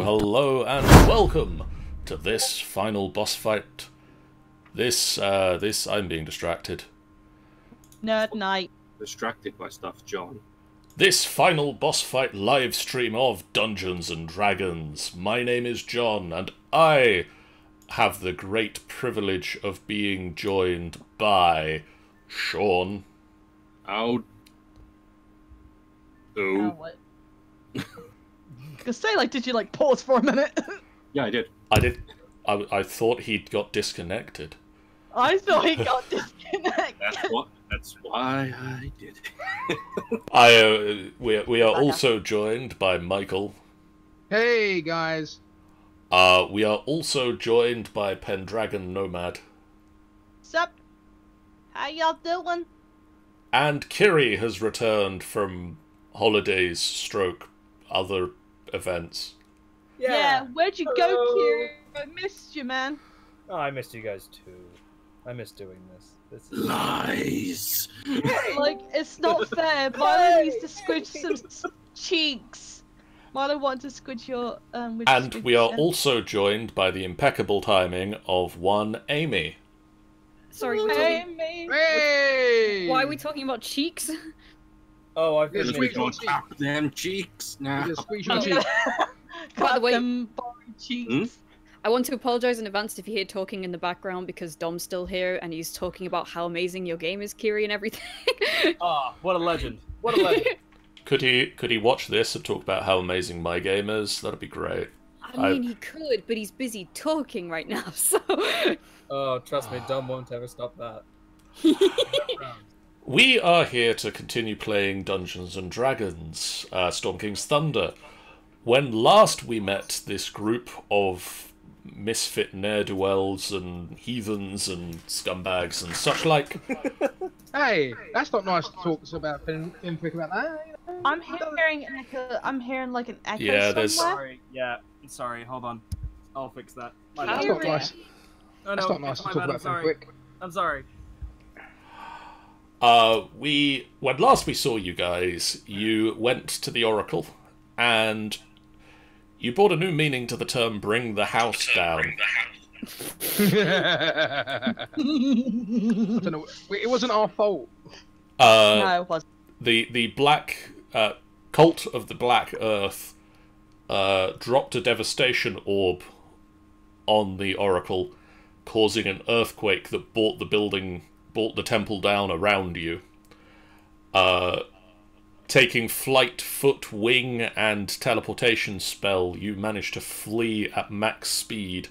hello and welcome to this final boss fight. I'm being distracted. Nerd night. Distracted by stuff, John. This final boss fight live stream of Dungeons and Dragons. My name is John, and I have the great privilege of being joined by Sean. Oh. Oh, what? Say, like, did you, like, pause for a minute? Yeah, I did. I thought he'd got disconnected. I thought he got disconnected. That's why I did it. We are also joined by Michael. Hey guys. We are also joined by Pendragon Nomad. Sup? How y'all doing? And Kiri has returned from holidays stroke other events. Yeah, where'd you go, Kiri? I missed you, man. Oh, I missed you guys too. I miss doing this. This is Lies. Like, it's not fair. Milo needs to squidge some cheeks. Milo wanted to squidge your and we are also joined by the impeccable timing of one Amy. Sorry, we're talking... Hey! Why are we talking about cheeks? Oh, I've Yeah, been We squeeze gonna your cheeks. tap them cheeks now. Just squeeze your Oh. cheeks. By the way, them boring cheeks. I want to apologize in advance if you hear talking in the background because Dom's still here and he's talking about how amazing your game is, Kiri, and everything. Ah, what a legend. What a legend. Could he watch this and talk about how amazing my game is? That'd be great. I mean, he could, but he's busy talking right now, so... Oh, trust me, Dom won't ever stop that. We are here to continue playing Dungeons and Dragons, Storm King's Thunder. When last we met this group of misfit ne'er-do-wells and heathens and scumbags and such like... Hey, that's not nice to talk about Finfic about that. You know? I'm hearing an echo. I'm hearing like an echo Yeah, there's- somewhere. Sorry, yeah, sorry, hold on. I'll fix that. My That's bad. not nice. Oh, That's no, not nice to my talk bad, about I'm sorry. Finfic. I'm sorry. When last we saw you guys, you went to the Oracle, and you brought a new meaning to the term "bring the house down." I don't know. It wasn't our fault. No, it wasn't. The black cult of the Black Earth dropped a devastation orb on the Oracle, causing an earthquake that brought the temple down around you. Taking flight, foot, wing, and teleportation spell, you managed to flee at max speed.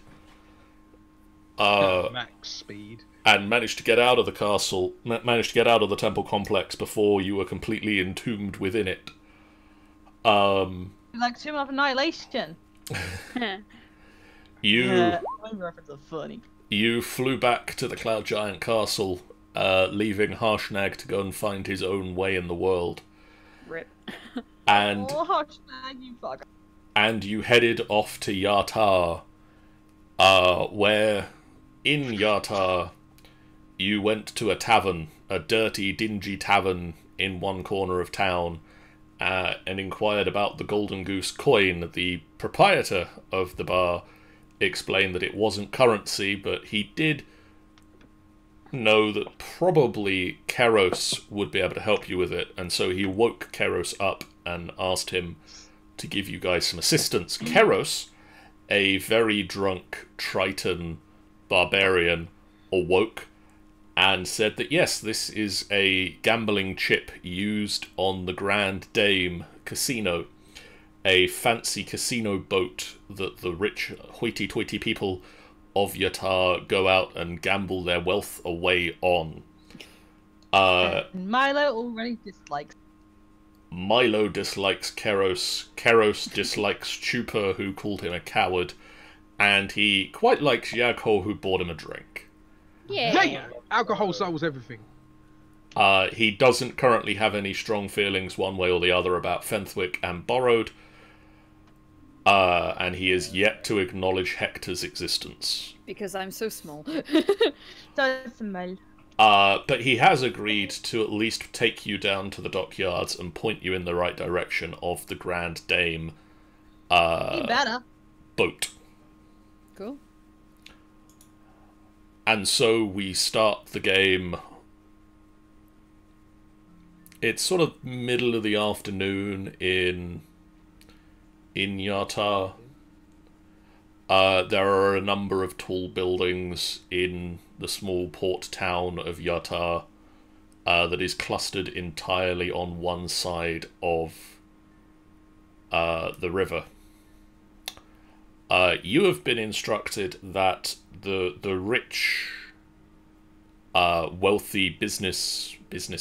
Max speed. And managed to get out of the castle, managed to get out of the temple complex before you were completely entombed within it. Like Tomb of Annihilation. You reference are funny. You flew back to the Cloud Giant Castle, leaving Harshnag to go and find his own way in the world. Rip. And Oh, Harshnag, you fucker. and you headed off to Yartar, where in Yartar you went to a tavern, a dirty, dingy tavern in one corner of town, and inquired about the Golden Goose coin. The proprietor of the bar explained that it wasn't currency, but he did know that probably Keros would be able to help you with it, and so he woke Keros up and asked him to give you guys some assistance. Keros, a very drunk Triton barbarian, awoke and said that yes, this is a gambling chip used on the Grand Dame Casino, a fancy casino boat that the rich hoity-toity people of Yartar go out and gamble their wealth away on. Milo already dislikes. Milo dislikes Keros. Keros dislikes Chupa, who called him a coward. And he quite likes Yagho, who bought him a drink. Yeah, alcohol solves everything. He doesn't currently have any strong feelings one way or the other about Fenthwick and Borrowed. And he is yet to acknowledge Hector's existence. Because I'm so small. So small. But he has agreed to at least take you down to the dockyards and point you in the right direction of the Grand Dame. You better. boat. Cool. And so we start the game. It's sort of middle of the afternoon in Yartar. There are a number of tall buildings in the small port town of Yartar that is clustered entirely on one side of the river. You have been instructed that the rich, wealthy business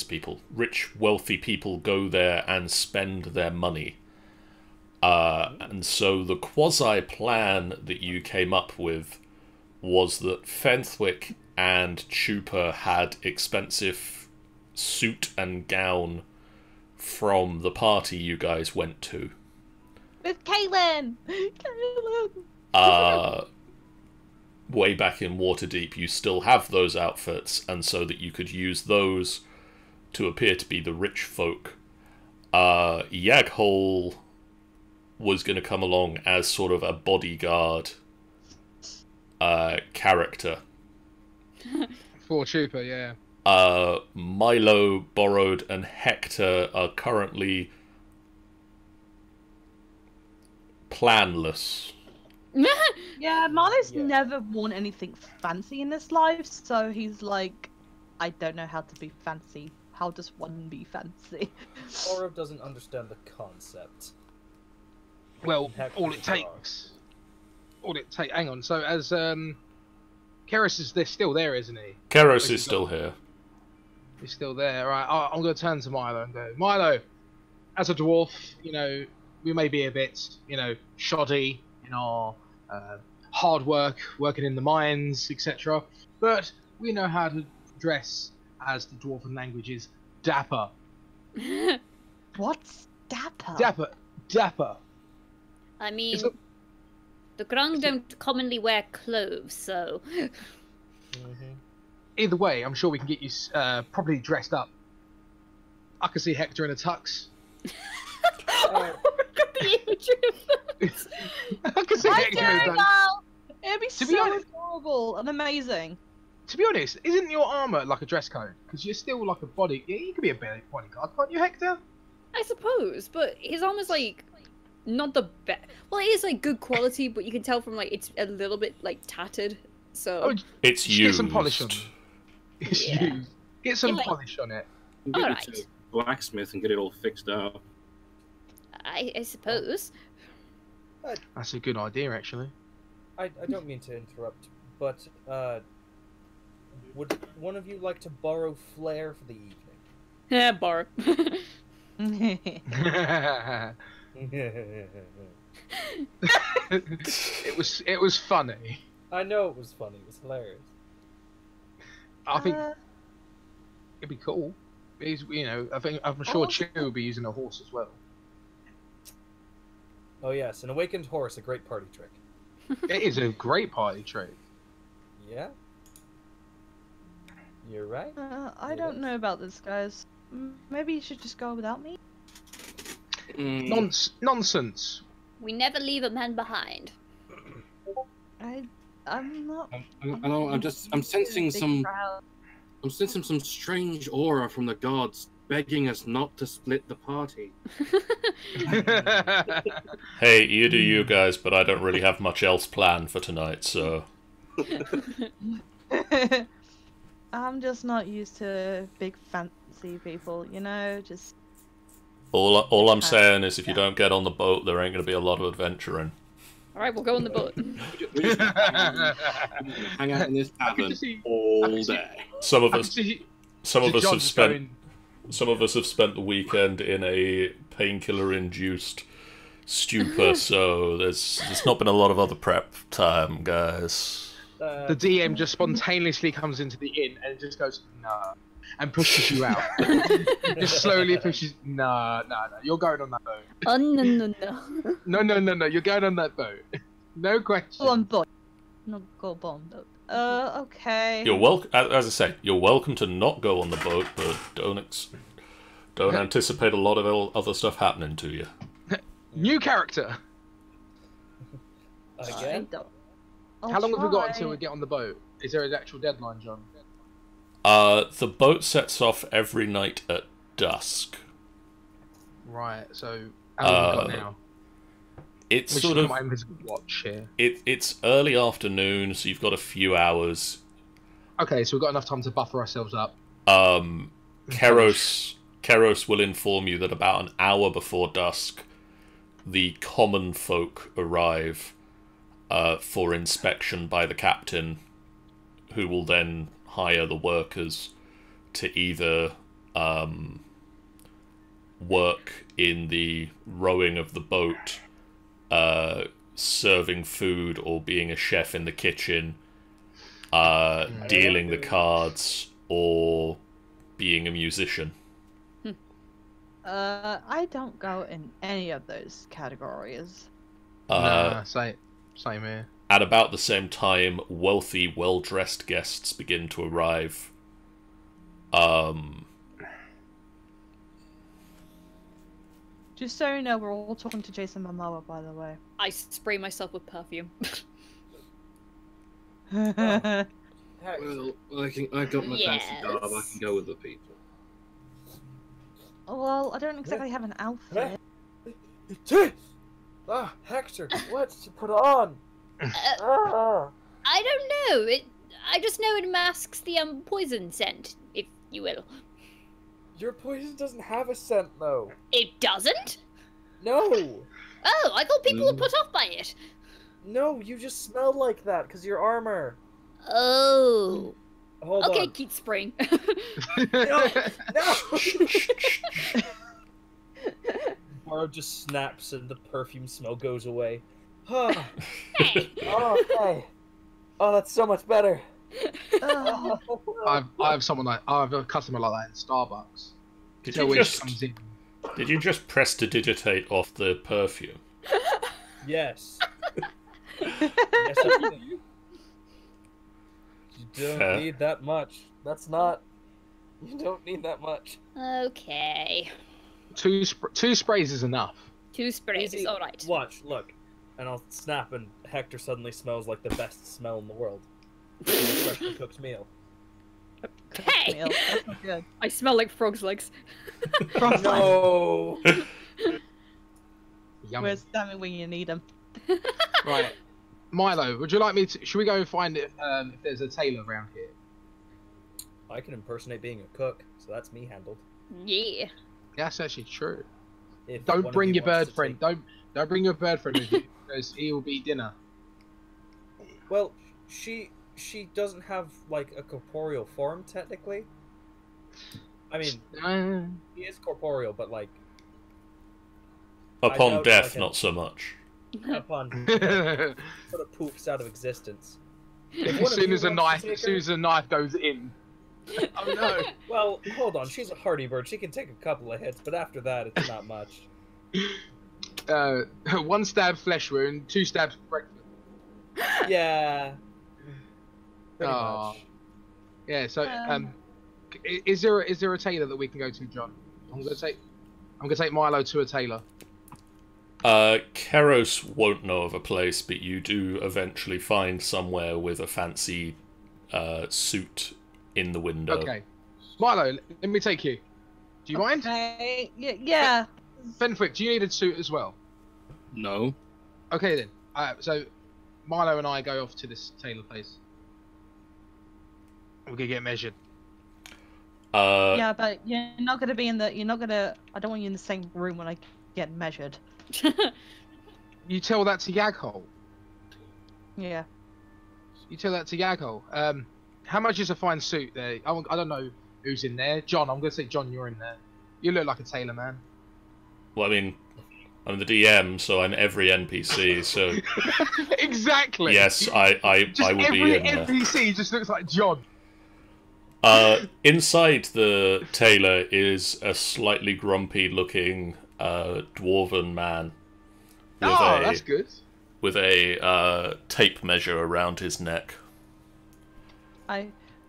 people, rich, wealthy people go there and spend their money. And so the quasi-plan that you came up with was that Fenthwick and Chupa had expensive suit and gown from the party you guys went to. With Caitlin! Caitlin! Way back in Waterdeep, you still have those outfits, and so that you could use those to appear to be the rich folk. Yaghole was going to come along as sort of a bodyguard character. For Chupa, yeah. Milo, Borrowed, and Hector are currently planless. Yeah, Marlo's never worn anything fancy in his life, so he's like, I don't know how to be fancy. How does one be fancy? Orob doesn't understand the concept. Well, all it takes. Hang on. So as Keris is still there, isn't he? Keros is still here. He's still there. Right. I'm going to turn to Milo and go, Milo, as a dwarf, you know, we may be a bit, you know, shoddy in our hard work, working in the mines, etc. But we know how to dress, as the dwarven language is, dapper. What's dapper? Dapper. I mean, the Grung don't commonly wear clothes, so... Either way, I'm sure we can get you properly dressed up. I can see Hector in a tux. I can see Hector in a tux. It'd be so adorable and amazing. To be honest, isn't your armor like a dress code? Because you're still like a body... Yeah, you could be a bodyguard, can't you, Hector? I suppose, but his armor's like... not the best. Well, it is like good quality, but you can tell from like it's a little bit like tattered. So it's used. Get some polish on it. It's used. Get some polish on it. Get it to blacksmith and get it all fixed up. I suppose. That's a good idea, actually. I don't mean to interrupt, but would one of you like to borrow flair for the evening? Yeah, borrow. It was funny. I know it was funny. It was hilarious. I think it'd be cool. You know, I'm sure Chew will be using a horse as well. Oh yes, an awakened horse, a great party trick. It is a great party trick. Yeah. You're right. I don't know about this, guys. Maybe you should just go without me. Nonsense. We never leave a man behind. I'm not. I'm sensing some. I'm sensing some strange aura from the gods, begging us not to split the party. Hey, you do you guys, but I don't really have much else planned for tonight, so. I'm just not used to big fancy people, you know, just... All I'm saying is if you don't get on the boat, there ain't going to be a lot of adventuring. Alright, we'll go on the boat. We just hang out in this tavern all day. Some of us have spent the weekend in a painkiller-induced stupor, so there's not been a lot of other prep time, guys. The DM just spontaneously comes into the inn and just goes, no, and pushes you out. Just slowly pushes, no, you're going on that boat. Oh, no. No, you're going on that boat. No question. Go on boat. No, go on boat. Okay. You're welcome. As I say, you're welcome to not go on the boat, but don't anticipate a lot of other stuff happening to you. New character. Again? How long have we got until we get on the boat? Is there an actual deadline, John? The boat sets off every night at dusk. Right, so how long have we got now? It's Which sort is of my invisible watch here. it's early afternoon, so you've got a few hours. Okay, so we've got enough time to buffer ourselves up. Keros will inform you that about an hour before dusk, the common folk arrive for inspection by the captain, who will then hire the workers to either work in the rowing of the boat, serving food, or being a chef in the kitchen, dealing the cards, or being a musician. I don't go in any of those categories. Same here. At about the same time, wealthy, well-dressed guests begin to arrive. Just so you know, we're all talking to Jason Momoa, by the way. I spray myself with perfume. Well, I've got my fancy garb. I Yes. can go with the people. Well, I don't exactly have an outfit. Ah, Hector, what to put on? Ah. I don't know. I just know it masks the poison scent, if you will. Your poison doesn't have a scent, though. It doesn't? No! Oh, I thought people were put off by it. No, you just smell like that because your armor. Oh. Hold Okay, on. keep spraying. No! Baro just snaps and the perfume smell goes away. Oh, Hey. okay. Oh, that's so much better. Ugh. I have a customer like that in Starbucks. Did Tell you when she just comes in. did you just press to digitate off the perfume? Yes. Yes, I did. You don't Fair. need that much. That's not. You don't need that much. Okay. Two sprays is enough. 2 sprays, Easy. alright. Watch, look. And I'll snap, and Hector suddenly smells like the best smell in the world. It's a freshly cooked meal. Hey! Meal. That's not good. I smell like frog's legs. No! Yummy. Where's Sammy when you need him? Right, Milo, would you like me to? Should we go and find if there's a tailor around here? I can impersonate being a cook, so that's me handled. Yeah. That's actually true. If one Don't of bring you your wants bird to friend. take- Don't bring your bird friend with you because he will be dinner. Well, she doesn't have like a corporeal form technically. I mean, he is corporeal, but like Upon doubt death, I can- not so much. upon as sort of poofs out of existence. soon as a knife goes in. Oh no! Well, hold on. She's a hardy bird. She can take a couple of hits, but after that, it's not much. 1 stab flesh wound, 2 stabs breakfast. Yeah. Pretty Aw. much. Yeah. So is there a tailor that we can go to, John? I'm gonna take Milo to a tailor. Keros won't know of a place, but you do eventually find somewhere with a fancy suit in the window. Okay. Milo, let me take you. Do you mind? Okay. Yeah. Fenwick, do you need a suit as well? No. Okay then. So Milo and I go off to this tailor place. We're gonna get measured. Yeah, but you're not gonna be in the. You're not gonna. I don't want you in the same room when I get measured. You tell that to Yaghol. Yeah. You tell that to Yaghol. How much is a fine suit there? I don't know who's in there. John, I'm gonna say John, you're in there. You look like a tailor man. Well, I mean, I'm the DM, so I'm every NPC. So Exactly. yes, I Just would every be in there. NPC just looks like John. Inside the tailor is a slightly grumpy-looking dwarven man with That's good. with a tape measure around his neck.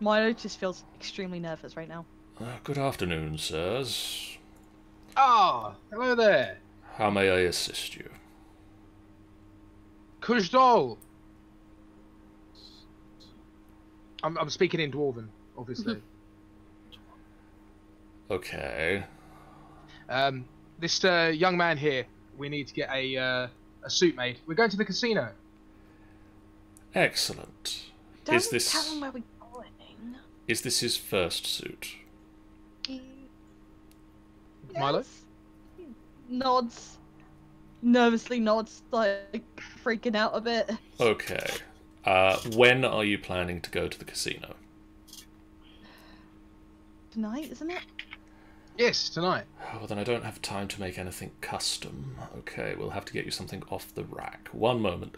Milo just feels extremely nervous right now. Good afternoon, sirs. Hello there. How may I assist you? Kujdol. I'm speaking in Dwarven, obviously. Okay. This young man here, we need to get a suit made. We're going to the casino. Excellent. Don't Is this tell him where we're going. is this his first suit? Milo? Yes. Nods. Nervously nods, like freaking out a bit. Okay. When are you planning to go to the casino? Tonight, isn't it? Yes, tonight. Oh, then I don't have time to make anything custom. Okay, we'll have to get you something off the rack. One moment.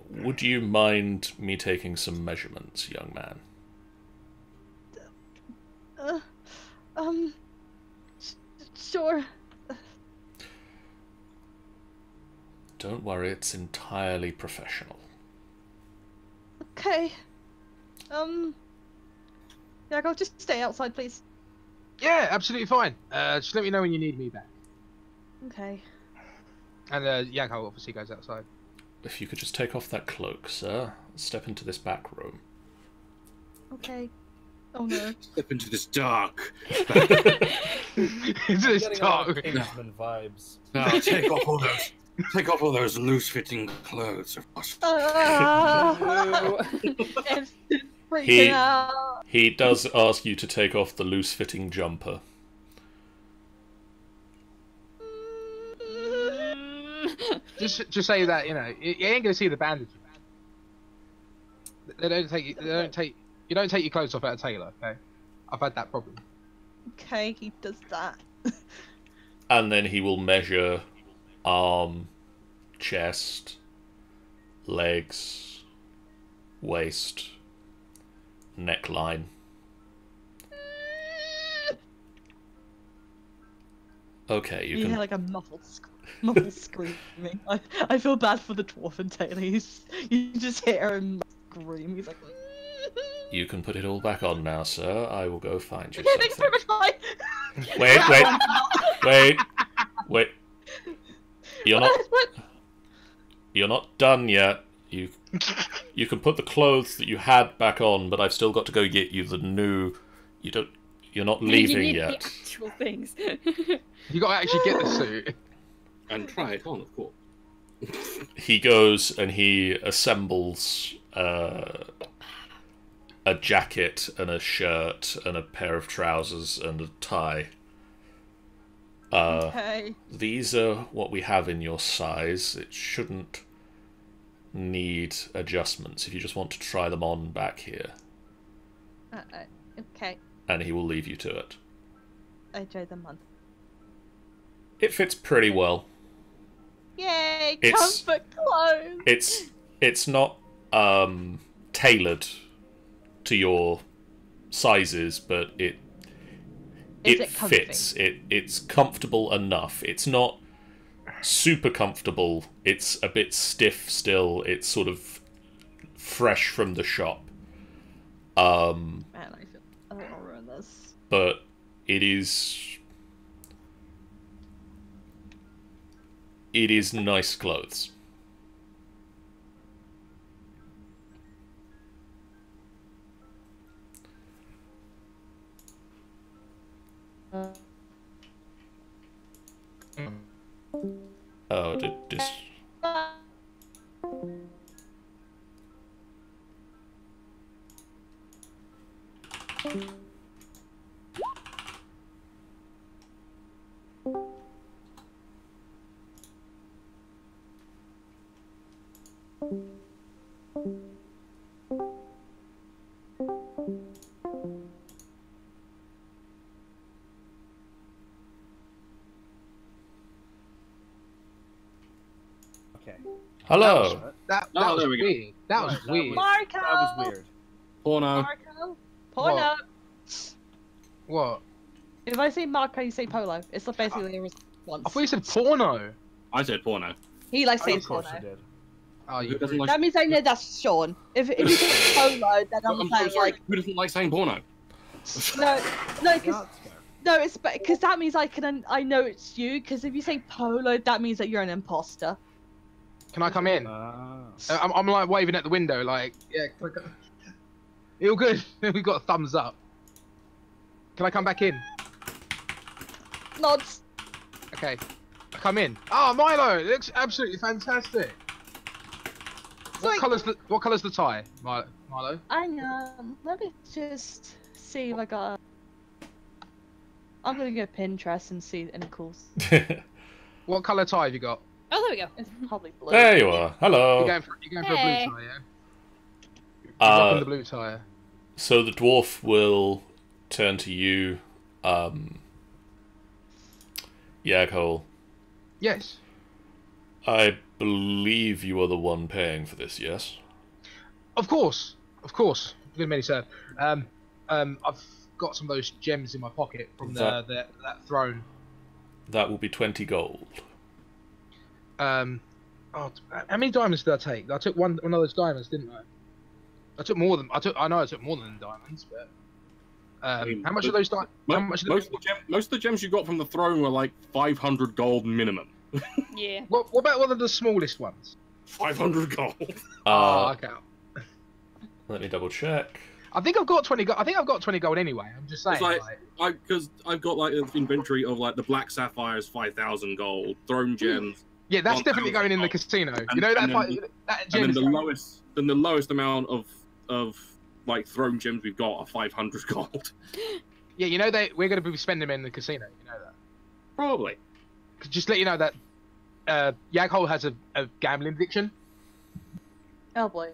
Would you mind me taking some measurements, young man? Sure. Don't worry, it's entirely professional. Okay. Yeah, I'll just stay outside, please. Yeah, absolutely fine. Just let me know when you need me back. Okay. And Yanko obviously goes outside. If you could just take off that cloak, sir. Step into this back room. Okay. Oh no. Step into this dark. It's this Getting all dark. Kingsman vibes. Now take off all those loose-fitting clothes. It's freaking out. He does ask you to take off the loose-fitting jumper. Just say that, you know, you ain't gonna see the bandages. You don't take your clothes off at a tailor, okay? I've had that problem. Okay, he does that. And then he will measure arm, chest, legs, waist, neckline. Okay, you You can... hear like a muffled screaming. I feel bad for the dwarven tailor. You just hear him scream. He's like... You can put it all back on now, sir. I will go find you Okay, thanks very something. much, bye. Wait. You're not done yet. You can put the clothes that you had back on, but I've still got to go get you the new. You're not leaving you need yet. The actual things. You gotta actually get the suit. And try it on, of course. He goes and he assembles a jacket and a shirt and a pair of trousers and a tie. Okay. These are what we have in your size. It shouldn't need adjustments if you just want to try them on back here. Okay. And he will leave you to it. I enjoy the month. It fits pretty well. Yay! It's- Comfort clothes! It's not tailored to your sizes, but it comfy? fits. It's comfortable enough. It's not super comfortable. It's a bit stiff still. It's sort of fresh from the shop. Man, I don't want to ruin this. But it is nice clothes. Oh, did this... Okay. Hello! That Oh, was there we go. weird. That was That weird. Marco! That was weird. Porno. Marco? Porno! What? If I say Marco, you say Polo. It's not basically a I response. thought you said porno. I said porno. He likes saying Of course porno. you did. Oh, Who you doesn't like? That means I know that's Sean. If you say Polo, then I'm I'm saying sorry. like... Who doesn't like saying porno? No, because... That's fair. No, it's because that means I know it's you. Because if you say Polo, that means that you're an imposter. Can I come in? I'm like waving at the window, like, yeah. Can I come? You all good? We got a thumbs up. Can I come back in? Nods. Okay. I come in. Oh, Milo! It looks absolutely fantastic. What colour's the tie, Milo? I know. Let me just see if I got. I'm gonna go Pinterest and see any calls. What colour tie have you got? Oh, there we go. It's probably blue. There you are. Hello. You're going for a blue tie, yeah? You're rocking the blue tie. So the dwarf will turn to you, Yaghol. Yes. I believe you are the one paying for this, yes? Of course. Good many, sir. I've got some of those gems in my pocket from that throne. That will be 20 gold. How many diamonds did I take? I took one of those diamonds, didn't I? I took more than I know I took more than diamonds, but how much of those diamonds? Most of the gems you got from the throne were like 500 gold minimum. Yeah. What about one of the smallest ones? 500 gold. Okay. Let me double check. I think I've got 20 gold. I think I've got 20 gold anyway. I'm just saying. Because I've got like an inventory of like the black sapphires, 5,000 gold, throne gems. Yeah, that's definitely going in the casino. You know that gem. And then the lowest amount of like throne gems we've got are 500 gold. Yeah, you know we're going to be spending them in the casino. You know that. Probably. Just let you know that Yaghol has a gambling addiction. Oh boy.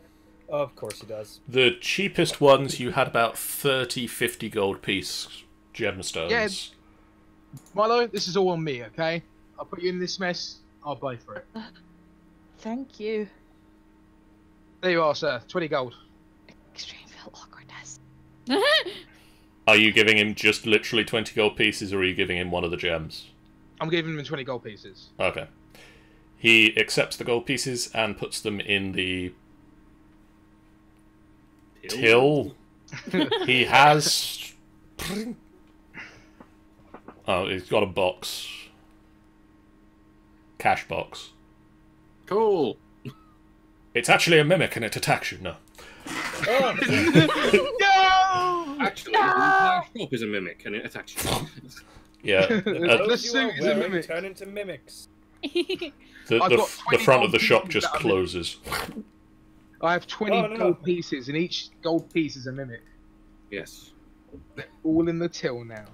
Of course he does. The cheapest ones you had about 30, 50 gold piece gemstones. Yeah. Milo, this is all on me, okay? I'll put you in this mess. I'll pay for it. Thank you. There you are, sir. 20 gold. Extreme feel awkwardness. Are you giving him just literally 20 gold pieces, or are you giving him one of the gems? I'm giving him 20 gold pieces. Okay. He accepts the gold pieces and puts them in the till. He has... Oh, he's got a box. Cash box. Cool. It's actually a mimic and it attacks you. No. Oh, No! Actually, the entire shop is a mimic and it attacks you. Yeah. the suit is a mimic. Turn into mimics. The got front of 20 the shop gold just pieces closes. I have 20 Oh, no. gold pieces, and each gold piece is a mimic. Yes. They're all in the till now.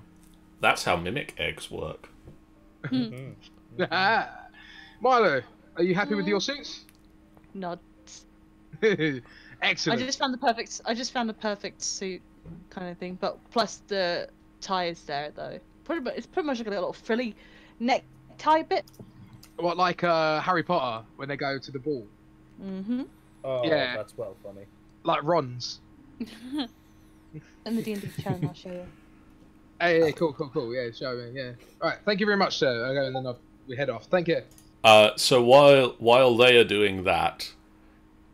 That's how mimic eggs work. Milo, are you happy with your suits? Nods. Excellent. I just found the perfect suit kind of thing, but plus the tie is there though. It's pretty much like a little frilly necktie bit. What, like Harry Potter when they go to the ball? Mm-hmm. Oh, Yeah. that's well funny. Like Ron's. In the D&D channel, I'll show you. Hey, cool. Yeah, show me. Yeah. All right. Thank you very much, sir. Okay, and then we head off. Thank you. So while they are doing that,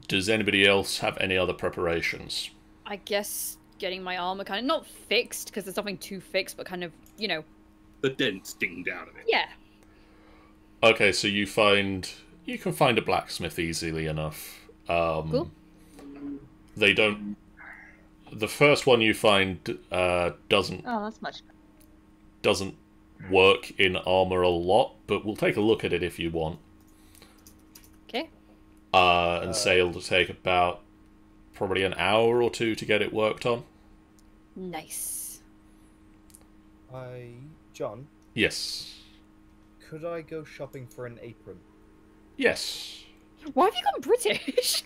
does anybody else have any other preparations? I guess getting my armor kind of not fixed because there's nothing to fix, but kind of, you know. The dent's dinged out of it. Yeah. Okay, so you can find a blacksmith easily enough. Cool. They don't. The first one you find doesn't. Oh, that's much better. Doesn't work in armor a lot, but we'll take a look at it if you want. Okay. And say it'll take about probably an hour or two to get it worked on. Nice. John, Yes. could I go shopping for an apron? Yes. Why have you gone British?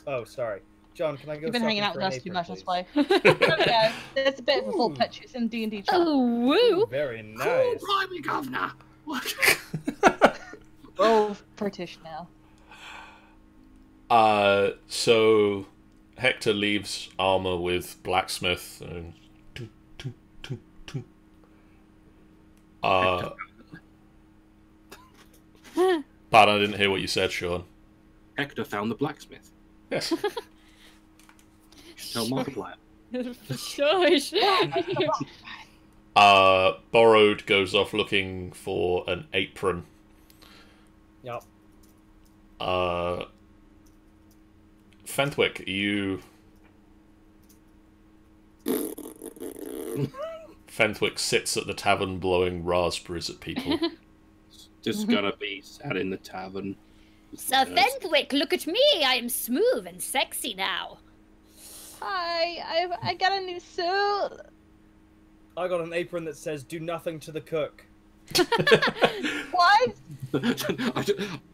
Oh, sorry. John, can I go You've been shopping hanging out for with an us too apron, much, that's please? why. Yeah, there's a bit of a full picture. It's in D&D chat. Oh, woo! Very nice. Blimey, governor! Oh, British now. So Hector leaves armor with blacksmith. And... Pardon, I didn't hear what you said, Sean. Hector found the blacksmith. Yes. You should tell Markiplier. Shush! Borrowed goes off looking for an apron. Yep. Fenthwick, you... Fenthwick sits at the tavern blowing raspberries at people. Just gonna be sat in the tavern. Sir Fenthwick, look at me! I am smooth and sexy now. Hi, I got a new suit. I got an apron that says "Do nothing to the cook." What?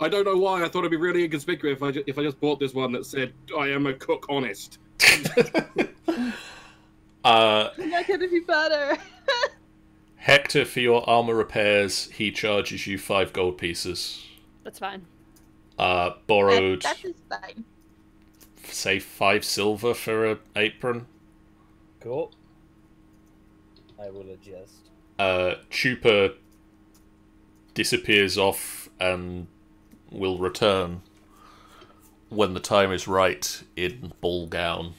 I don't know why. I thought it'd be really inconspicuous if I just bought this one that said "I am a cook, honest." That could be better. Hector, for your armor repairs, he charges you 5 gold pieces. That's fine. Borrowed, That is fine. say 5 silver for an apron. Cool. I will adjust. Chupa disappears off and will return when the time is right in ball gown.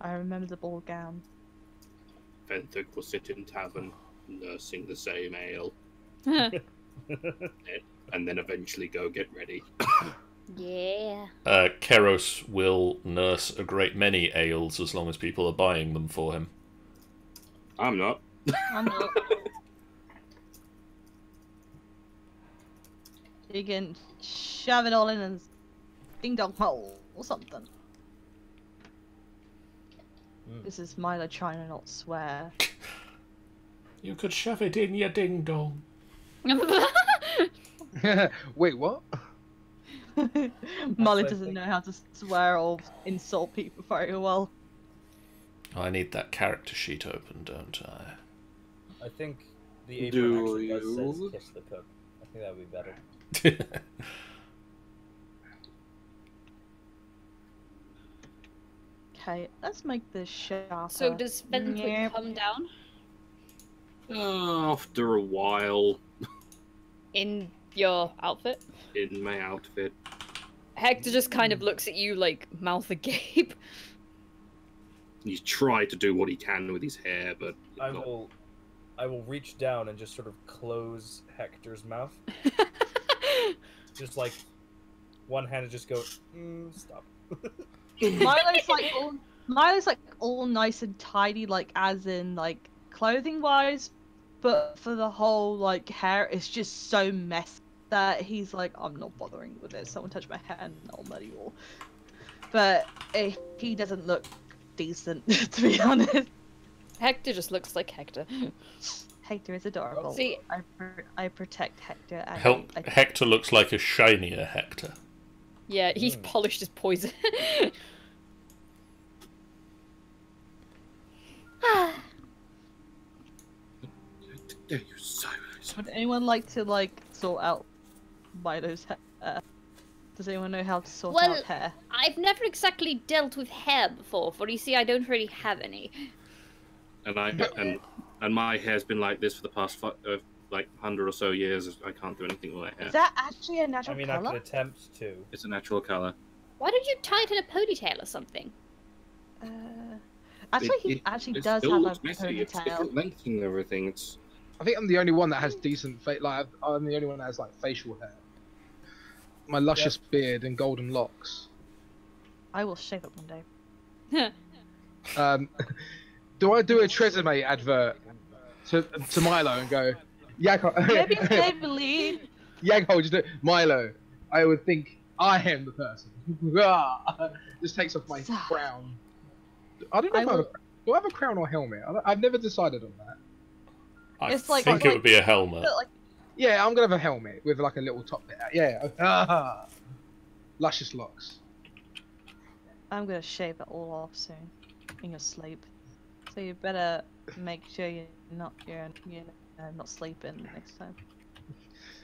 I remember the ball gown. Fenthwick will sit in tavern, nursing the same ale, and then eventually go get ready. Yeah. Keros will nurse a great many ales as long as people are buying them for him. I'm not. I'm not. You can shove it all in a ding dong hole or something. This is Milo trying to not swear. You could shove it in your ding dong. Wait, what? Milo doesn't know how to swear or insult people very well. I need that character sheet open, don't I? I think the apron actually does says "Kiss the cook." I think that would be better. Okay, let's make this sharper. So does Fenthwick Yep. come down? After a while, In your outfit? in my outfit. Hector just kind of looks at you like mouth agape. He's tried to do what he can with his hair, but I will reach down and just sort of close Hector's mouth. Just like one hand and just go, stop. Milo's like all nice and tidy, like as in like clothing wise, but for the whole like hair, it's just so messy that he's like, I'm not bothering with it. Someone touch my hair and I'll muddy all. But he doesn't look decent, to be honest. Hector just looks like Hector. Hector is adorable. See, I protect Hector. And Hector looks like a shinier Hector. yeah, he's polished as poison. Dare you silence? Would anyone like to like sort out Milo's hair? Does anyone know how to sort out hair? I've never exactly dealt with hair before, for you see, I don't really have any. And my hair's been like this for the past like 100 or so years. I can't do anything with my hair. Is that actually a natural I mean, color? I could attempt to. It's a natural color. Why don't you tie it in a ponytail or something? Actually, he actually does have a It's ponytail. different length and everything. I think I'm the only one that has decent I'm the only one that has like facial hair. My luscious beard and golden locks. I will shave it one day. Do I do a Tresemme advert to Milo and go, Yagho, Maybe Maybelline. Yagho, just do Milo, I would think I am the person. Just takes off my crown. I don't know if do I have a crown or helmet? I've never decided on that. I think it would be a helmet. Yeah, I'm gonna have a helmet with like a little top bit. Yeah. Luscious locks. I'm gonna shave it all off soon. In your sleep. So you better make sure you're not sleeping next time.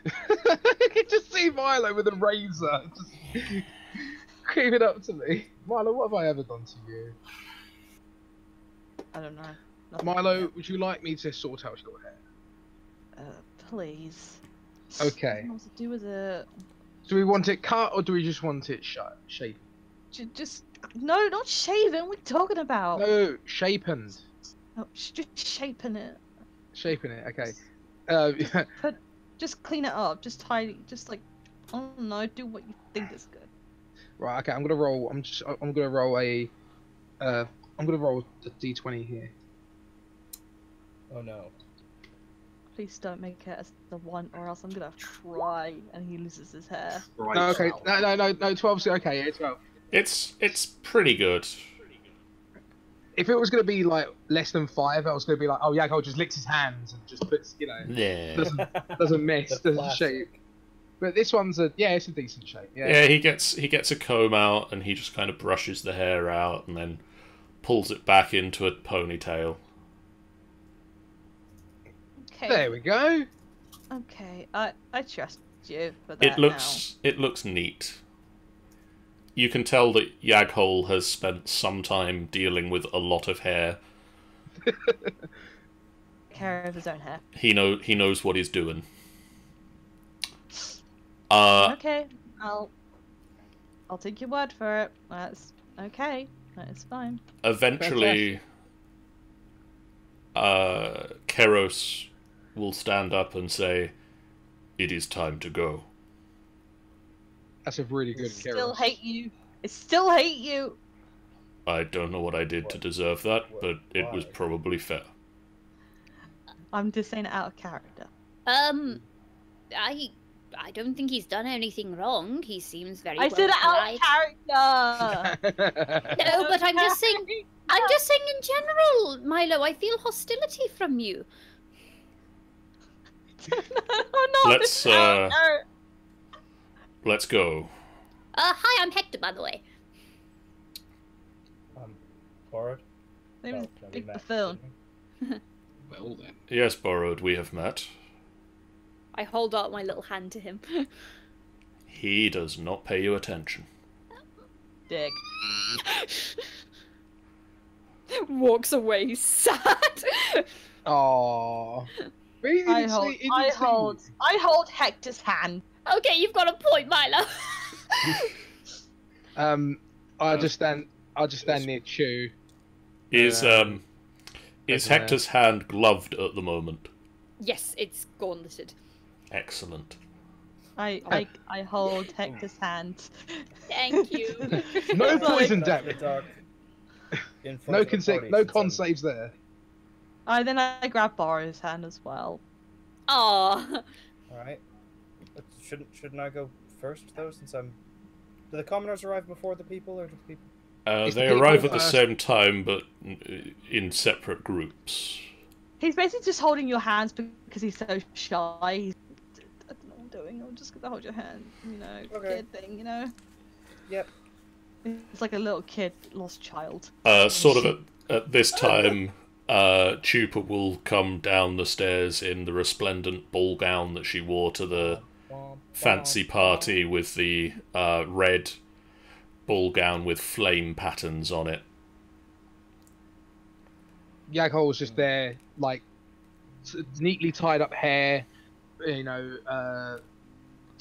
You can just see Milo with a razor just creeping up to me. Milo, what have I ever done to you? I don't know. Nothing Milo, yet. would you like me to sort out your hair? Please. Okay. I don't know what to do with it. Do we want it cut or do we just want it shaped? Just no, not shaving. What are we talking about? No, shapened. No, just shaping it. Shaping it, okay. Just clean it up. Just tidy. Just like Oh no, do what you think is good. Right. Okay. I'm gonna roll. I'm gonna roll a. I'm gonna roll a d20 here. Oh no. Please don't make it as the 1, or else I'm gonna try and he loses his hair. Right. No. Okay. No. 12's okay. Yeah, 12. It's pretty good. If it was gonna be like less than 5, I was gonna be like, oh, Yago just licks his hands and just puts, Yeah. doesn't miss, The doesn't classic. shake. But this one's it's a decent shape. Yeah. Yeah, he gets a comb out and he just kind of brushes the hair out and then pulls it back into a ponytail. Okay. There we go. Okay, I trust you for that It looks neat. You can tell that Yaghole has spent some time dealing with a lot of hair. now. Care of his own hair. He knows what he's doing. Okay, I'll take your word for it. That's okay. That is fine. Eventually, Keros will stand up and say, "It is time to go." That's a really good Still Keros. hate you. I still hate you. I don't know what I did to deserve that, but it was probably fair. I'm just saying it out of character. I don't think he's done anything wrong. He seems very I well said it out polite. of character. No, but I'm just saying in general, Milo, I feel hostility from you. no, Let's, Let's go. Hi, I'm Hector, by the way. Borrowed. Let me Well, no, we pick the met, phone. didn't we? Well then. Yes, Borrowed, we have met. I hold out my little hand to him. He does not pay you attention. Dick. Walks away sad. Aww. Really? I hold Hector's hand. Okay, you've got a point, Milo. I'll just stand near Chew. Is okay. Hector's hand gloved at the moment? Yes, it's gauntleted. Excellent. I hold Hector's hand. Thank you. No poison That's the damage. dark in front No of the party no since con I'm- saves there. Then I grab Borrow's hand as well. Aw. Alright. Shouldn't I go first though, since I'm... Do the commoners arrive before the people, or do the people... It's They the arrive people at the first. same time, but in separate groups. He's basically just holding your hands because he's so shy. He's, I don't know what I'm doing. I'm just gonna hold your hand, Okay. kid thing, Yep. It's like a little kid, lost child. Sort of at this time, Chupa will come down the stairs in the resplendent ball gown that she wore to the fancy party with the red ball gown with flame patterns on it. Yaghole's just there, like neatly tied up hair,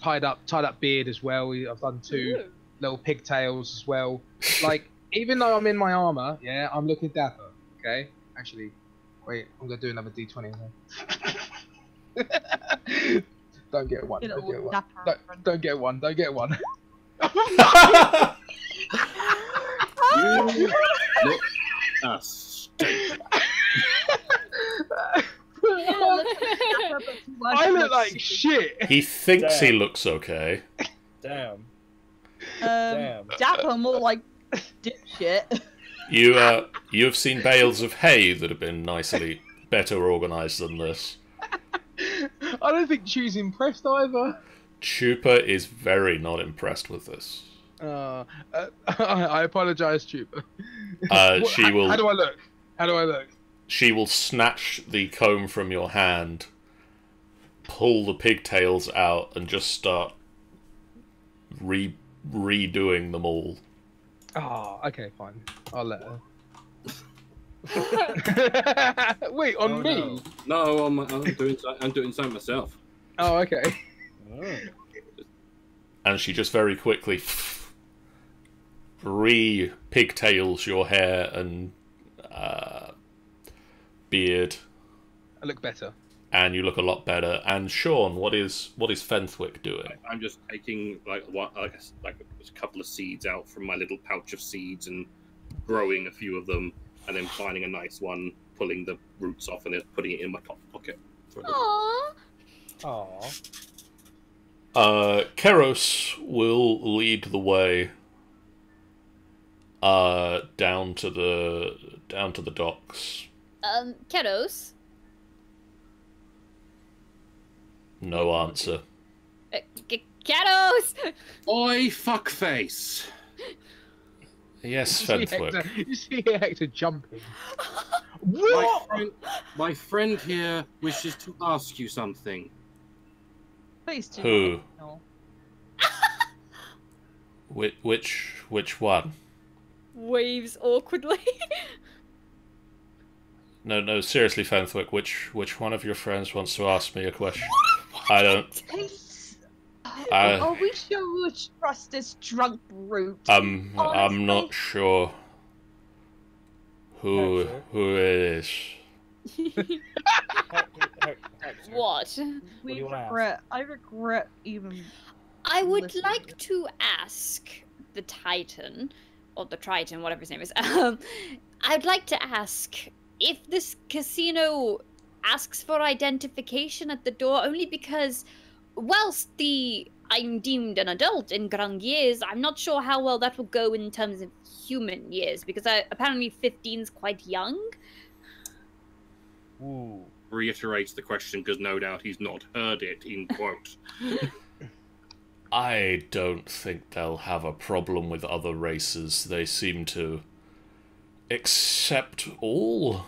tied up beard as well. I've done 2 little pigtails as well. Like, even though I'm in my armor, yeah, I'm looking dapper. Okay, actually, wait, I'm gonna do another d20 here. Don't get one. Don't get one. Don't get one. Don't get one. You look a steak. I look like shit. He thinks he Damn. looks okay. Damn. Dapper more like dipshit. You have seen bales of hay that have been nicely better organised than this. I don't think Chew's impressed either. Chupa is very not impressed with this. I apologise, Chew. She will. How do I look? How do I look? She will snatch the comb from your hand, pull the pigtails out, and just start redoing them all. Oh, okay, fine. I'll let her. Wait, on me? No, I'm doing something myself. Oh, okay. And she just very quickly re-pigtails your hair and beard. I look better. and you look a lot better. And Sean, what is Fenthwick doing? I'm just taking like a couple of seeds out from my little pouch of seeds and growing a few of them, and then finding a nice one, pulling the roots off, and then putting it in my top pocket. Aww. Aww. Keros will lead the way down to the docks. Keros? No answer. Keros! Oi, fuckface! Yes, You see Fenthwick. Hector- You see Hector jumping. My friend here wishes to ask you something. Please do. Who? No. Which one? Waves awkwardly. No, seriously, Fenthwick, which one of your friends wants to ask me a question? I don't... Are we sure we'll trust this drunk brute? I'm Honestly? not sure who it is. What? I regret even. I would Listen. like to ask the Titan, or the Triton, whatever his name is. I'd like to ask if this casino asks for identification at the door, only because whilst I'm deemed an adult in Grand years, I'm not sure how well that will go in terms of human years, because apparently 15's quite young. Ooh. Reiterates the question because no doubt he's not heard it in quote. I don't think they'll have a problem with other races. They seem to accept all.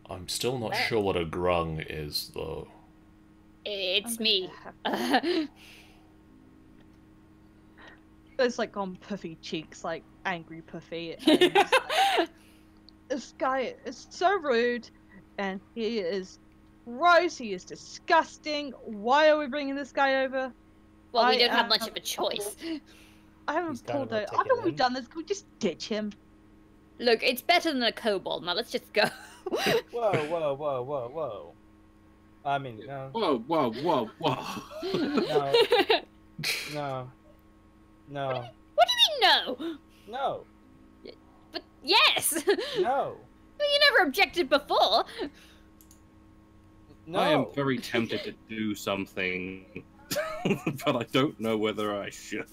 I'm still not sure what a grung is, though. It's me. It's like on puffy cheeks, like angry puffy. And it's like, this guy is so rude, and he is gross. He is disgusting. Why are we bringing this guy over? Well, we I don't have am- much of a choice. I haven't He's kind pulled of out. not I thought taking we've in. done this. Can we just ditch him? Look, it's better than a kobold. Now let's just go. Whoa. I mean, no. Whoa. No. What do you mean no? No. But yes. No. Well, you never objected before. No. I am very tempted to do something, but I don't know whether I should.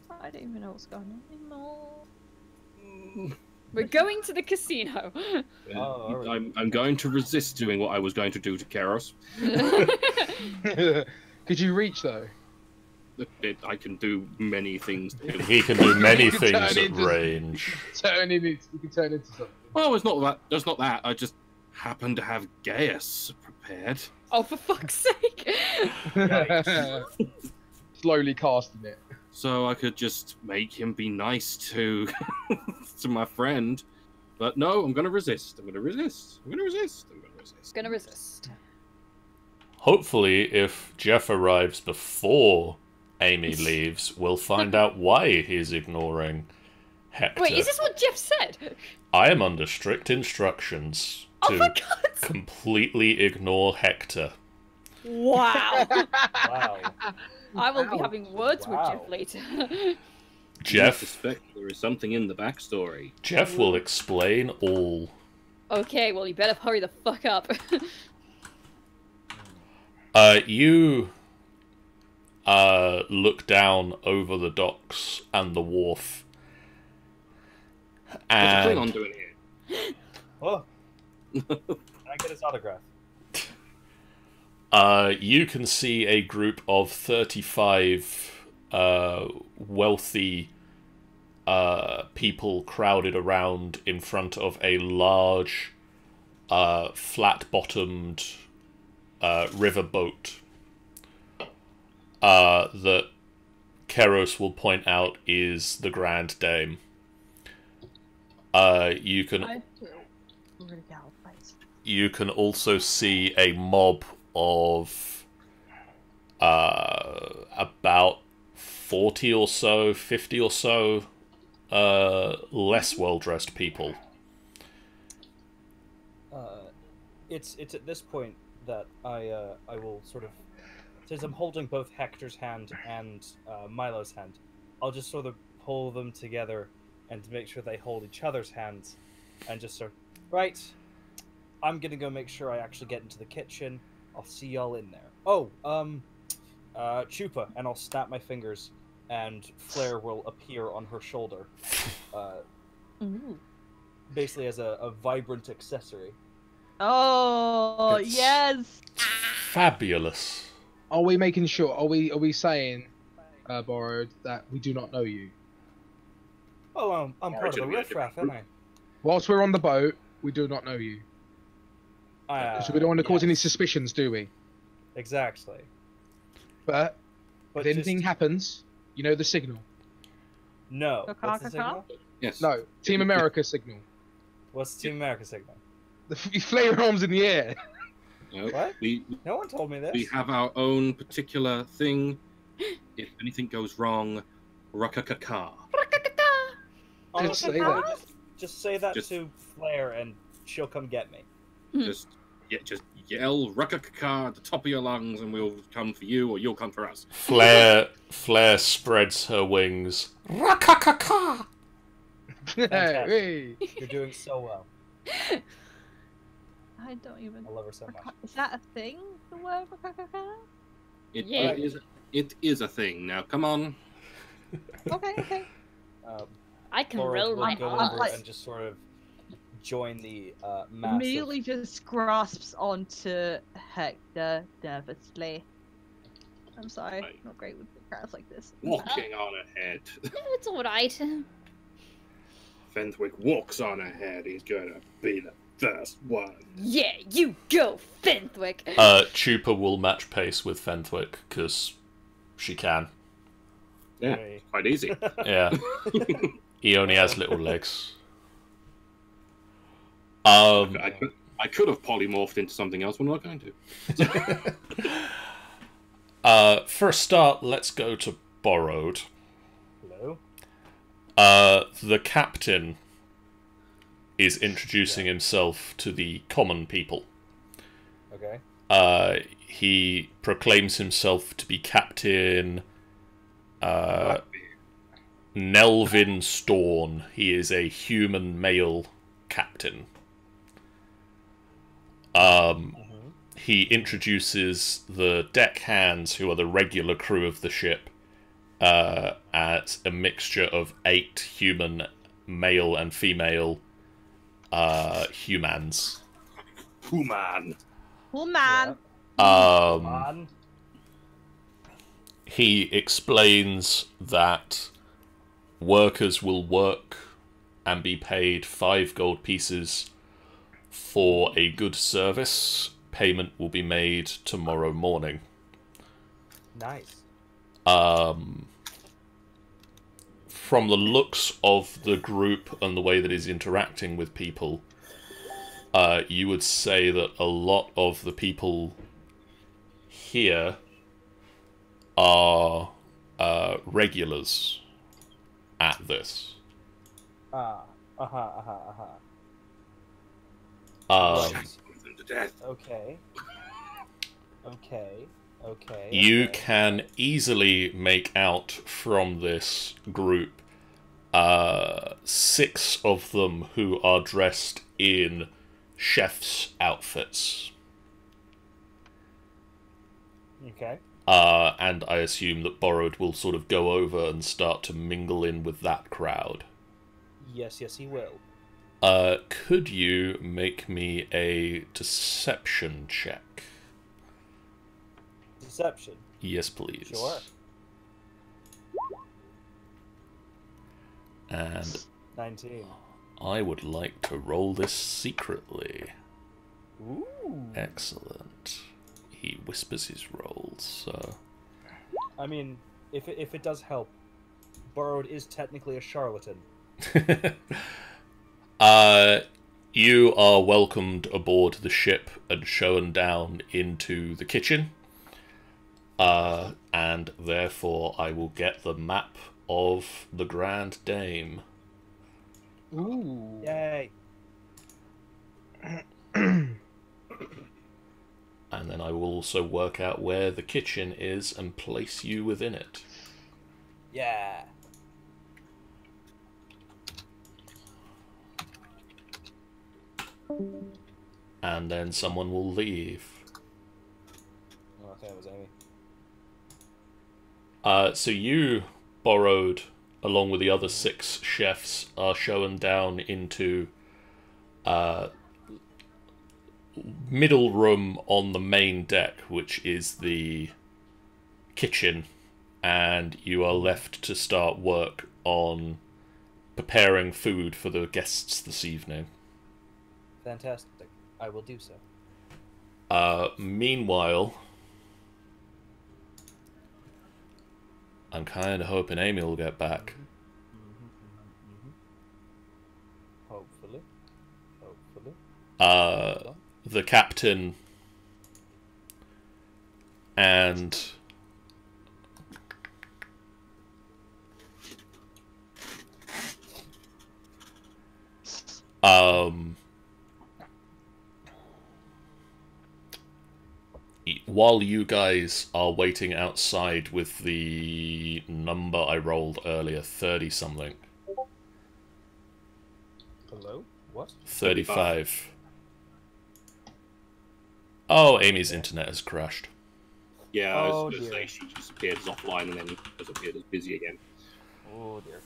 I don't even know what's going on anymore. We're going to the casino. Oh, alright. I'm going to resist doing what I was going to do to Keros. Could you reach though? I can do many things to him. He can do many You can things turn at into- range. You can turn into something. Oh, it's not that. That's not that. I just happen to have Gaius prepared. Oh, for fuck's sake. Slowly casting it. So I could just make him be nice to to my friend. But no, I'm gonna resist. I'm gonna resist. Gonna resist. Hopefully, if Jeff arrives before Amy leaves, we'll find out why he's ignoring Hector. Wait, is this what Jeff said? I am under strict instructions Oh my to god! completely ignore Hector. Wow. Wow. I will be Wow. having words with Wow. Jeff later. I Jeff suspect there is something in the backstory. Jeff will explain all. Okay, well, you better hurry the fuck up. You look down over the docks and the wharf, What's and Klingon doing here? Oh. Can I get his autograph? you can see a group of 35 wealthy people crowded around in front of a large, flat-bottomed riverboat that Keros will point out is the Grand Dame. You can I feel really out of place. you can also see a mob of about 40 or so, 50 or so less well-dressed people. it's at this point that I will sort of, since I'm holding both Hector's hand and Milo's hand, I'll just sort of pull them together and make sure they hold each other's hands, and just sort of, right, I'm gonna go make sure I actually get into the kitchen. I'll see y'all in there. Oh, Chupa, and I'll snap my fingers, and Flare will appear on her shoulder, basically as a vibrant accessory. Oh, It's- yes! Fabulous. Are we making sure? Are we saying, Borrowed, that we do not know you? Oh, I'm part of the Originally, I riffraff, didn't- am I? Whilst we're on the boat, we do not know you. So we don't want to cause any yes, suspicions, do we? Exactly. But But if anything just- happens, you know the signal. No. What's the Caca-caca? signal? Yes. No, Team America signal. What's the Team America signal? You flare your arms in the air. No, What? We No one told me this. we have our own particular thing. If anything goes wrong, rakakaka. Oh, Just say okay, that. Just say that Just- to Flare, and she'll come get me. Just yell rakakaka at the top of your lungs, and we'll come for you, or you'll come for us. Flare spreads her wings. Rakakaka! Hey. You're doing so well. I don't even... I love her so much. Is that a thing, the word rakakaka? Yeah. It is a thing. Now, come on. Okay, okay. I can Laura roll will my go arms. over and just sort of join the mass. Immediately just grasps onto Hector nervously. I'm sorry, Right. not great with big crowds like this. Walking on ahead. It's alright. Fenthwick walks on ahead. He's gonna be the first one. Yeah, you go, Fenthwick. Chupa will match pace with Fenthwick, because she can. Yeah, Hey. quite easy. Yeah. He only has little legs. I could have polymorphed into something else. We're not going to. For a start, let's go to Borrowed. Hello? The captain is introducing himself to the common people. Okay. He proclaims himself to be Captain Nelvin Storn. He is a human male captain. He introduces the deckhands, who are the regular crew of the ship, as a mixture of 8 human, male and female humans. Human. Oh man! Man. He explains that workers will work and be paid 5 gold pieces for a good service. Payment will be made tomorrow morning. Nice. From the looks of the group and the way that he's interacting with people, you would say that a lot of the people here are regulars at this. Right. Put them to death. Okay. Okay. Okay. You okay. can easily make out from this group 6 of them who are dressed in chef's outfits. Okay. And I assume that Borrowed will sort of go over and start to mingle in with that crowd. Yes, he will. Could you make me a deception check? Deception. Yes, please. Sure. And 19. I would like to roll this secretly. Ooh. Excellent. He whispers his rolls, so... I mean, if it does help, Borrowed is technically a charlatan. You are welcomed aboard the ship and shown down into the kitchen. And therefore I will get the map of the Grand Dame. Ooh. Yay. then I will also work out where the kitchen is and place you within it. Yeah. And then someone will leave. Oh, I think it was Amy. So you borrowed, along with the other 6 chefs, are shown down into middle room on the main deck, which is the kitchen, and you are left to start work on preparing food for the guests this evening. Fantastic. I will do so. Meanwhile, I'm kind of hoping Amy will get back. Hopefully. Hopefully. The captain and while you guys are waiting outside with the number I rolled earlier, 30-something. Hello? What? 35. Oh, Amy's internet has crashed. Yeah, I Oh, was going to dear. say she just appeared as offline and then has appeared as busy again. Oh dear.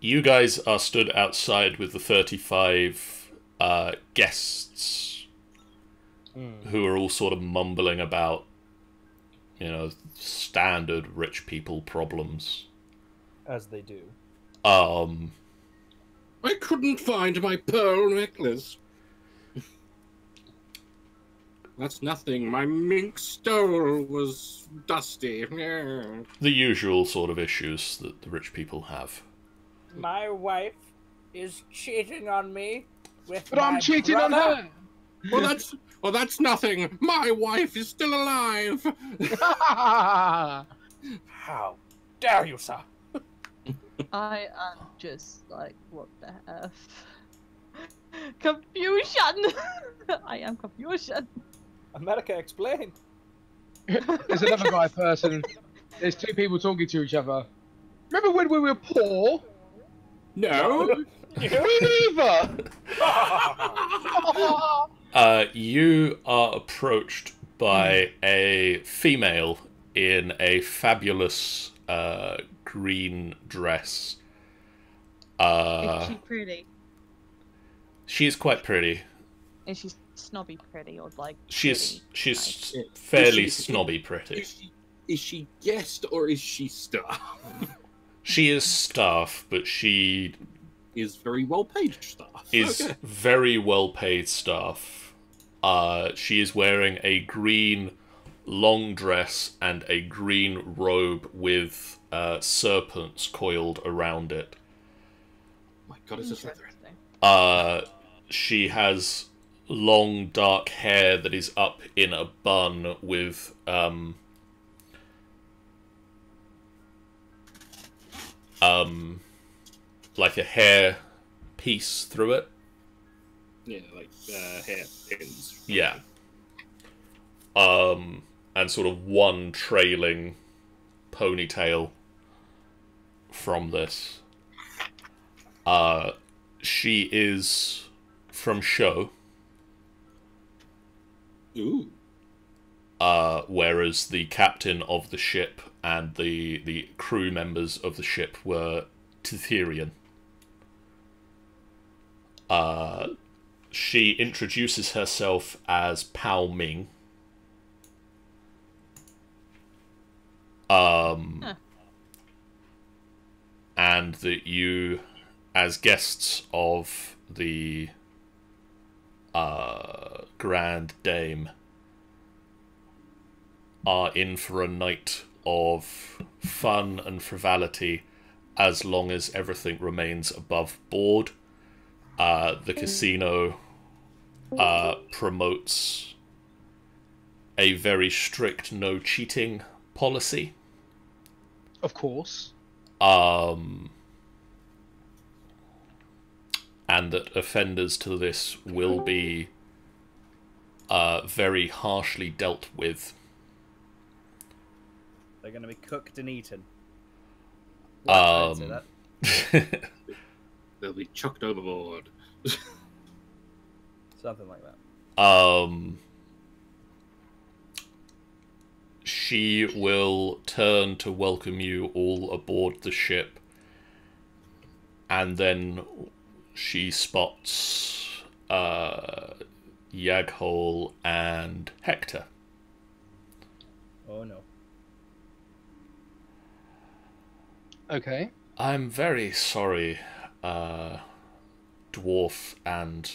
You guys are stood outside with the 35 guests who are all sort of mumbling about, you know, standard rich people problems. As they do. I couldn't find my pearl necklace. That's nothing. My mink stole was dusty. The usual sort of issues that the rich people have. My wife is cheating on me with But I'm cheating on her! Well, that's nothing. My wife is still alive. How dare you, sir? I am just like, what the F? Confusion! I am confusion. America, explain. There's another guy person. There's 2 people talking to each other. Remember when we were poor? No. Me neither! You are approached by a female in a fabulous green dress. Is she pretty? She is quite pretty. Is she snobby pretty or like? She's pretty? Nice. fairly Is she- snobby pretty. Is she guest or is she staff? She is staff, but she Is very well paid staff. is Okay. very well paid staff. She is wearing a green long dress and a green robe with serpents coiled around it. My God, it's a Slytherin. Interesting. She has long dark hair that is up in a bun with like a hair piece through it. Yeah, like hair pins. Yeah. And sort of one trailing ponytail from this. She is from Show, Ooh. whereas the captain of the ship and the crew members of the ship were Titherian. She introduces herself as Pao Ming. And that you, as guests of the Grand Dame, are in for a night of fun and frivolity as long as everything remains above board. The casino promotes a very strict no cheating policy. Of course. And and that offenders to this will be very harshly dealt with. They're going to be cooked and eaten. I didn't say that. They'll be chucked overboard. Something like that. She will turn to welcome you all aboard the ship, and then she spots Yaghol and Hector. Oh no. Okay. I'm very sorry, dwarf and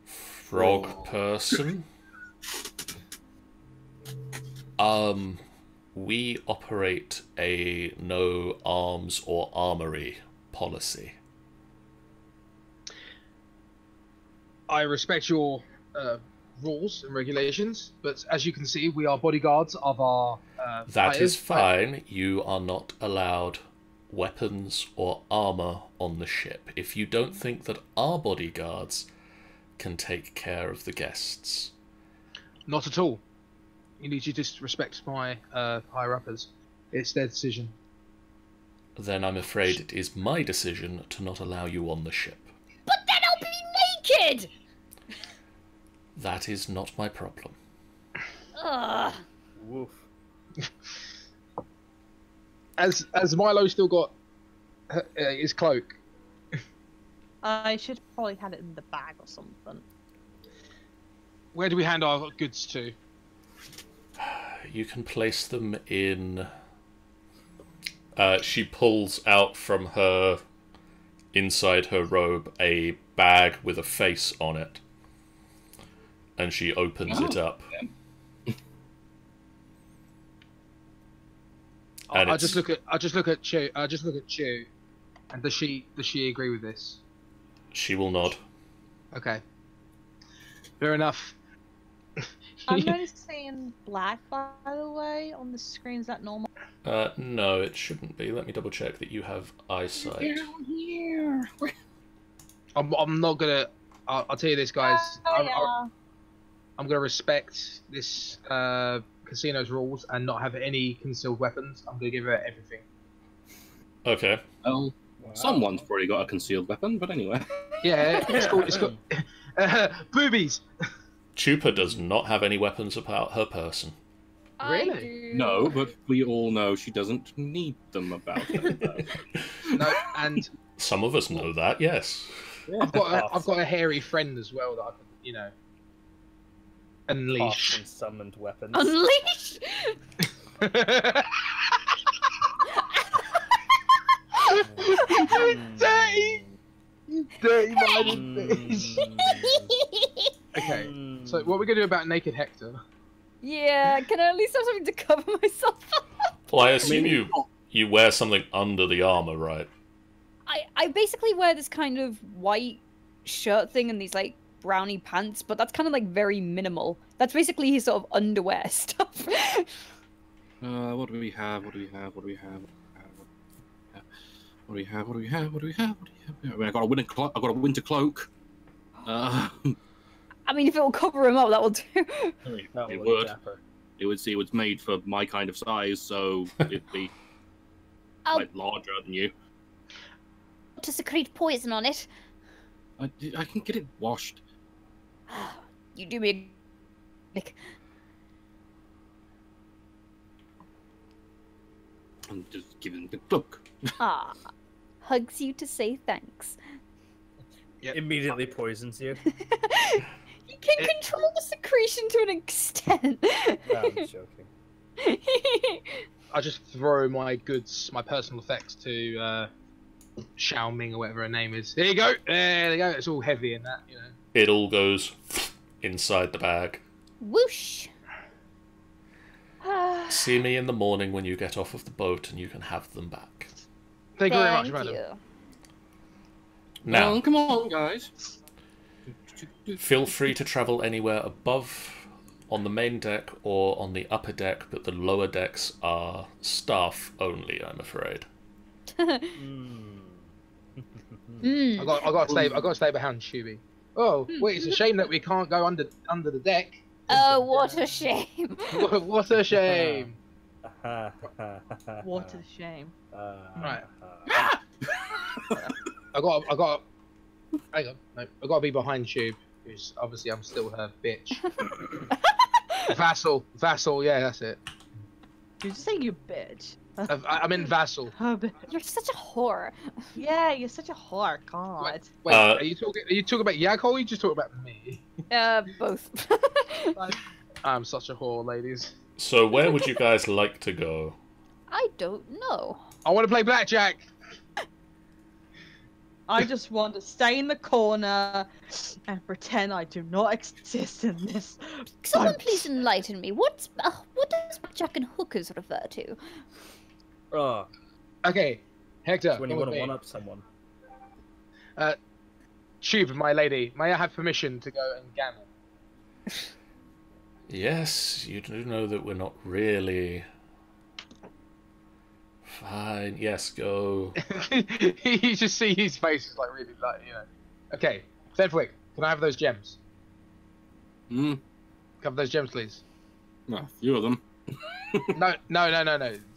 frog person. We operate a no arms or armory policy. I respect your rules and regulations, but as you can see, we are bodyguards of our. That is fighters. fine. You are not allowed weapons or armor on the ship. If you don't think that our bodyguards can take care of the guests. Not at all. You need to just respect my higher uppers. It's their decision. Then I'm afraid it is my decision to not allow you on the ship. But then I'll be naked! That is not my problem. Ugh. Woof. As Milo still got his cloak. I should probably had it in the bag or something. Where do we hand our goods to? You can place them in... she pulls out from her, inside her robe, a bag with a face on it. And she opens it up. And I just look at Chew. And does she agree with this? She will nod. Okay. Fair enough. I'm noticing black, by the way, on the screen. Is that normal? No, it shouldn't be. Let me double check that you have eyesight. I'm not gonna. I'll tell you this, guys. Yeah. I'm gonna respect this casino's rules and not have any concealed weapons. I'm gonna give her everything. Okay. Well, someone's probably got a concealed weapon, but anyway. Yeah, it's called boobies. Chupa does not have any weapons about her person. Really? I do. No, but we all know she doesn't need them about her. No, and Some of us know that, yes. I've got a hairy friend as well that I can, unleash. And summoned weapons. Unleash! You dirty minded bitch. Okay, so what are we gonna do about naked Hector? Yeah, can I at least have something to cover myself up? Well, I assume you wear something under the armor, right? I basically wear this kind of white shirt thing and these like brownie pants, but that's kind of like very minimal. That's basically his sort of underwear stuff. What do we have? What do we have? What do we have? What do we have? What do we have? What do we have? What do we have? I mean, I got a winter cloak. I mean, if it will cover him up, that will do. It would. It would see it was made for my kind of size, so it'd be like larger than you. To secrete poison on it. I can get it washed. You do me a... I'm just giving the cloak. Ah, hugs you to say thanks. Yep. Immediately poisons you. You can control the secretion to an extent. I'm joking. I just throw my goods, my personal effects to Xiao Ming or whatever her name is. Here you go. There you go. It's all heavy in that, It all goes inside the bag. Whoosh. See me in the morning when you get off of the boat and you can have them back. Thank you very much, madam. you. Now, Come on, guys. feel free to travel anywhere above on the main deck or on the upper deck, but the lower decks are staff only, I'm afraid. Mm. I got to stay behind Shuby. Oh, wait, it's a shame that we can't go under the deck. Oh, what a shame. What a shame. What a shame. Right. I got. Hang on. No, I got to be behind Tube, who's obviously I'm still her bitch. Vassal. Yeah, that's it. Did you say you bitch? I mean vassal. Oh, bitch. You're such a whore. Yeah, you're such a whore. God. Wait, are you talking about Yaghol or you just talking about me? Both. I'm such a whore, ladies. So where would you guys like to go? I don't know. I want to play blackjack. I just want to stay in the corner and pretend I do not exist in this. Someone please enlighten me. What does blackjack and hookers refer to? Okay, Hector. When you want to one-up someone. Tube, my lady, may I have permission to go and gamble? Yes, you do know that we're not really... Fine, yes, go. You just see his face is like really like, you know. Okay, Fenwick, can I have those gems? Hmm. Can I have those gems, please? Well, a few of them. No.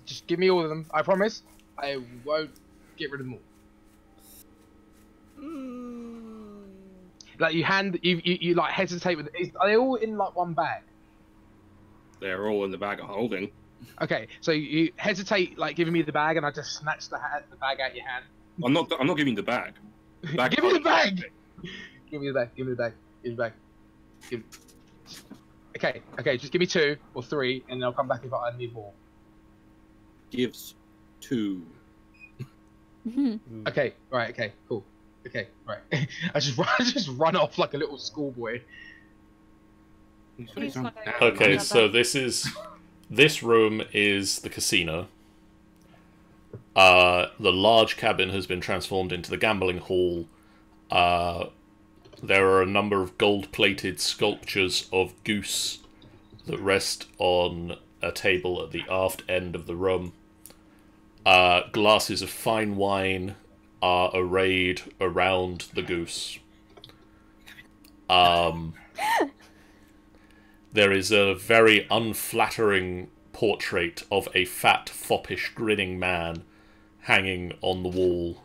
Just give me all of them. I promise. I won't get rid of them all. Like you like hesitate with. Are they all in like one bag? They're all in the bag of holding. Okay, so you hesitate like giving me the bag, and I just snatch the bag out of your hand. I'm not giving you the bag. Give me the bag. Give me the bag. Give me the bag. Give me the bag. Okay. Just give me 2 or 3, and then I'll come back if I need more. Gives 2. Okay. Right. Okay. Cool. Okay. Right. I just run off like a little schoolboy. Okay, so this room is the casino. The large cabin has been transformed into the gambling hall. There are a number of gold-plated sculptures of goose that rest on a table at the aft end of the room. Glasses of fine wine are arrayed around the goose. There is a very unflattering portrait of a fat, foppish, grinning man hanging on the wall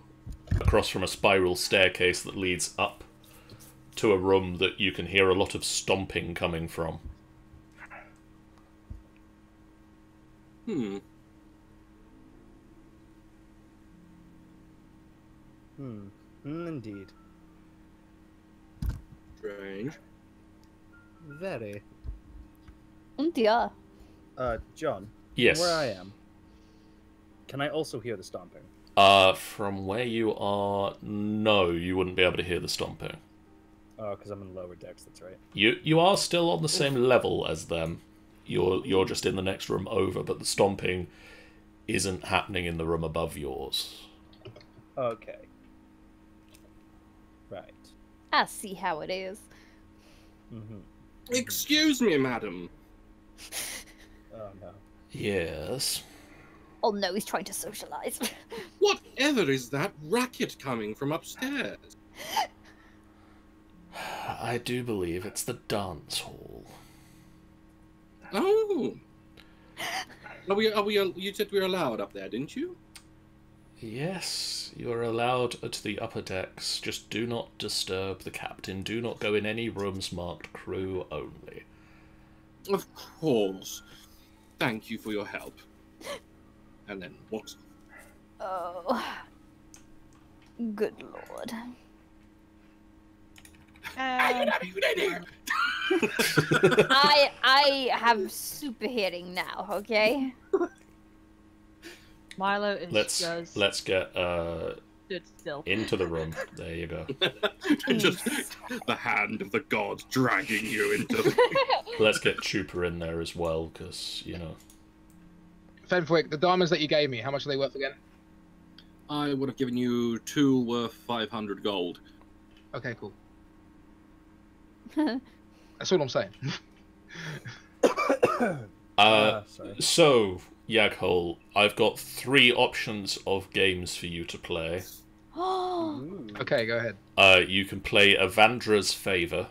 across from a spiral staircase that leads up to a room that you can hear a lot of stomping coming from. Indeed. Strange. Very. Dear. John. Yes. Where I am, can I also hear the stomping? From where you are, no, you wouldn't be able to hear the stomping. Oh, because I'm in lower decks, that's right. You are still on the same level as them. You're just in the next room over, but the stomping isn't happening in the room above yours. Okay. Right. I see how it is. Excuse me, madam. Oh no. Yes. Oh no, he's trying to socialize. Whatever is that racket coming from upstairs? I do believe it's the dance hall. Oh. You said we were allowed up there, didn't you? Yes, you are allowed to the upper decks. Just do not disturb the captain. Do not go in any rooms marked crew only. Of course. Thank you for your help. And then what? Oh. Good lord. I have super hearing now, okay? Milo is let's get stood still. into the room. There you go. Just the hand of the god dragging you into the... Let's get Chupa in there as well, because, you know. Fenwick, the diamonds that you gave me, how much are they worth again? I would have given you 2 worth 500 gold. Okay, cool. That's all I'm saying. Sorry. So, Yaghol, I've got 3 options of games for you to play. Oh. Okay, go ahead. You can play Avandra's Favour,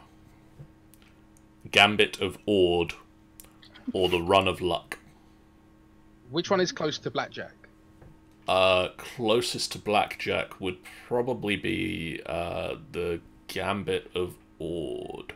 Gambit of Ord, or the Run of Luck. Which one is close to blackjack? Closest to blackjack would probably be the Gambit of Ord.